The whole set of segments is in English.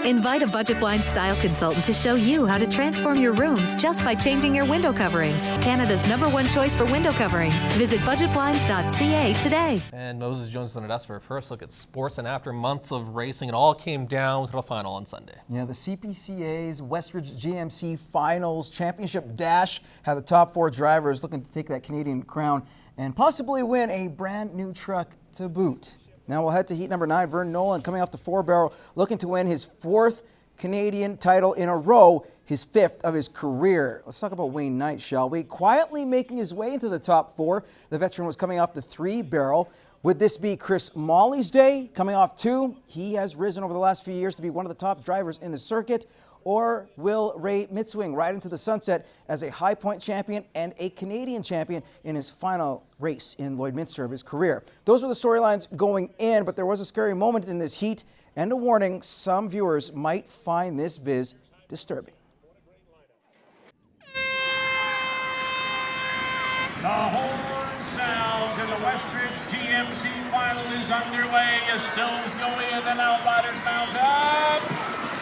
Invite a Budget Blinds style consultant to show you how to transform your rooms just by changing your window coverings. Canada's #1 choice for window coverings. Visit budgetblinds.ca today. And Moses Jones joined us for a first look at sports, and after months of racing, it all came down to the final on Sunday. Yeah, the CPCA's Westridge GMC Finals Championship Dash had the top 4 drivers looking to take that Canadian crown and possibly win a brand new truck to boot. Now we'll head to heat number 9. Vern Nolan coming off the 4-barrel, looking to win his 4th Canadian title in a row, his 5th of his career. Let's talk about Wayne Knight, shall we? Quietly making his way into the top 4. The veteran was coming off the 3-barrel. Would this be Chris Molly's day, coming off 2? He has risen over the last few years to be one of the top drivers in the circuit. Or will Ray Mitswing ride into the sunset as a High Point champion and a Canadian champion in his final race in Lloydminster of his career? Those were the storylines going in, but there was a scary moment in this heat and a warning some viewers might find this viz disturbing. The horn sounds and the Westridge GMC final is underway as Stones go in and Outriders mount up.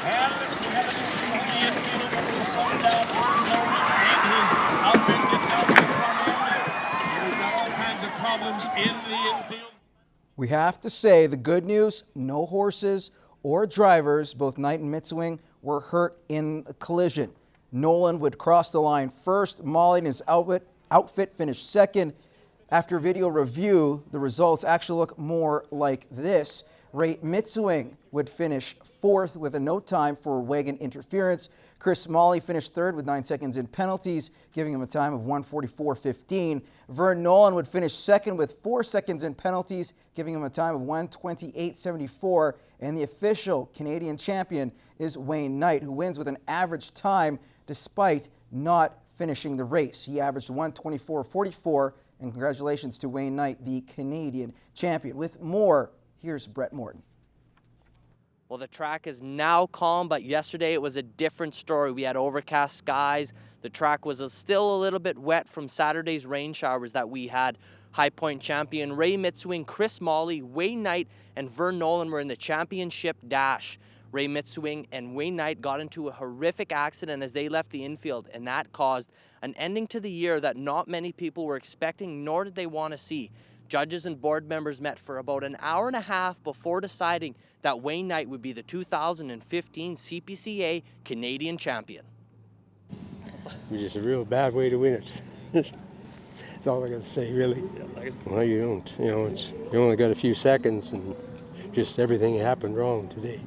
And we have a decision in the infield over the sundown. And his outfit gets out from him. We've got all kinds of problems in the infield. We have to say the good news, no horses or drivers, both Knight and Mitswing, were hurt in a collision. Nolan would cross the line first. Molly and his outfit finished second. After video review, the results actually look more like this. Ray Mitswing would finish 4th with a no time for wagon interference. Chris Molly finished 3rd with 9 seconds in penalties, giving him a time of 1:44.15. Vern Nolan would finish 2nd with 4 seconds in penalties, giving him a time of 1:28.74. And the official Canadian champion is Wayne Knight, who wins with an average time despite not finishing the race. He averaged 1:24.44, and congratulations to Wayne Knight, the Canadian champion. With more, here's Brett Morton. Well, the track is now calm, but yesterday it was a different story. We had overcast skies. The track was still a little bit wet from Saturday's rain showers that we had. High Point champion Ray Mitswing, Chris Molly, Wayne Knight, and Vern Nolan were in the championship dash. Ray Mitswing and Wayne Knight got into a horrific accident as they left the infield, and that caused an ending to the year that not many people were expecting, nor did they want to see. Judges and board members met for about an hour and a half before deciding that Wayne Knight would be the 2015 CPCA Canadian champion. It was just a real bad way to win it. That's all I got to say, really. Well, you don't. You know, you only got a few seconds, and just everything happened wrong today.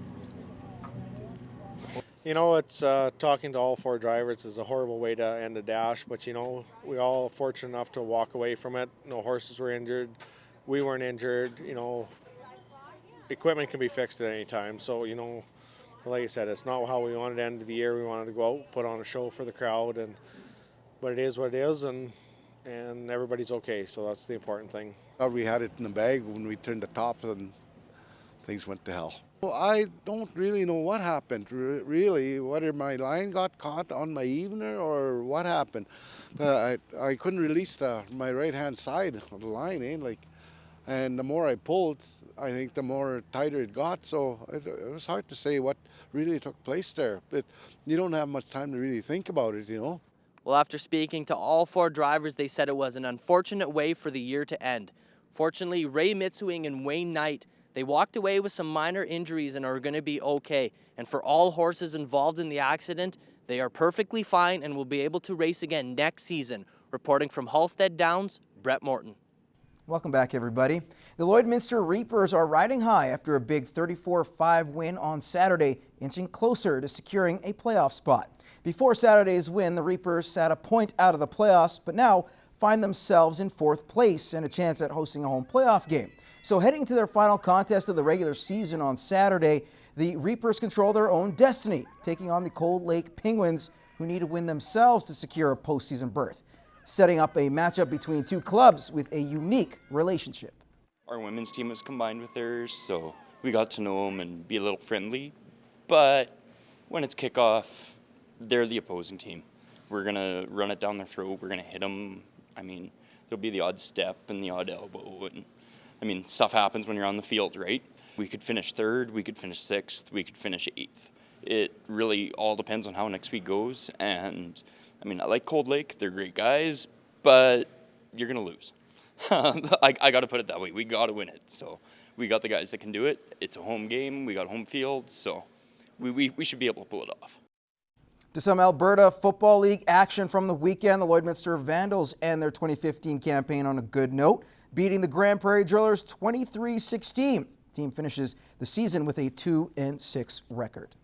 You know, it's talking to all 4 drivers is a horrible way to end a dash, but you know, we all fortunate enough to walk away from it. No horses were injured, we weren't injured. You know, equipment can be fixed at any time. So you know, like I said, it's not how we wanted to end the year. We wanted to go out, put on a show for the crowd, but it is what it is, and everybody's okay. So that's the important thing. We had it in the bag when we turned the top, and things went to hell. Well, I don't really know what happened, really, whether my line got caught on my evener or what happened. But I couldn't release my right-hand side of the line, and the more I pulled, I think the more tighter it got. So it was hard to say what really took place there. But you don't have much time to really think about it, you know. Well, after speaking to all 4 drivers, they said it was an unfortunate way for the year to end. Fortunately, Ray Mitswing and Wayne Knight, they walked away with some minor injuries and are going to be okay. And for all horses involved in the accident, they are perfectly fine and will be able to race again next season. Reporting from Halstead Downs, Brett Morton. Welcome back, everybody. The Lloydminster Reapers are riding high after a big 34-5 win on Saturday, inching closer to securing a playoff spot. Before Saturday's win, the Reapers sat a point out of the playoffs, but now find themselves in 4th place and a chance at hosting a home playoff game. So heading to their final contest of the regular season on Saturday, the Reapers control their own destiny, taking on the Cold Lake Penguins, who need to win themselves to secure a postseason berth, setting up a matchup between 2 clubs with a unique relationship. Our women's team was combined with theirs, so we got to know them and be a little friendly. But when it's kickoff, they're the opposing team. We're going to run it down their throat. We're going to hit them. I mean, there'll be the odd step and the odd elbow, and I mean, stuff happens when you're on the field, right? We could finish 3rd, we could finish 6th, we could finish 8th. it really all depends on how next week goes. And I mean, I like Cold Lake; they're great guys, but you're gonna lose. I got to put it that way. We got to win it. So we got the guys that can do it. It's a home game. We got home field, so we should be able to pull it off. To some Alberta Football League action from the weekend, the Lloydminster Vandals end their 2015 campaign on a good note, beating the Grand Prairie Drillers 23-16. The team finishes the season with a 2-6 record.